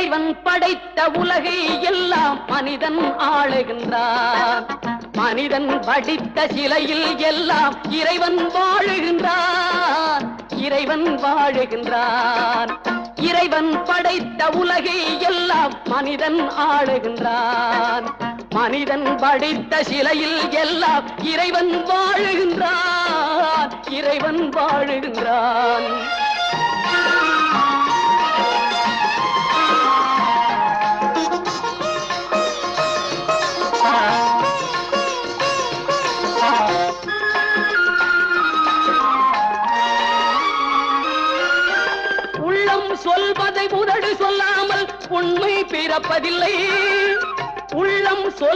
இறைவன் படைத்த உலகை எல்லாம் மனிதன் ஆளுகின்றான். மனிதன் படித்த சிலையில் எல்லாம் இறைவன் வாழுகின்றான். இறைவன் வாழுகின்றான். இறைவன் படைத்த உலகை எல்லாம் மனிதன் ஆளுகின்றான். மனிதன் படித்த சிலையில் எல்லாம் இறைவன் வாழுகின்றான். இறைவன் வாழுகின்றான். உள்ளம் சொல்வதை உதடு சொல்லாமல் உண்மை பிறப்பதில்லை. உள்ளம் சொல்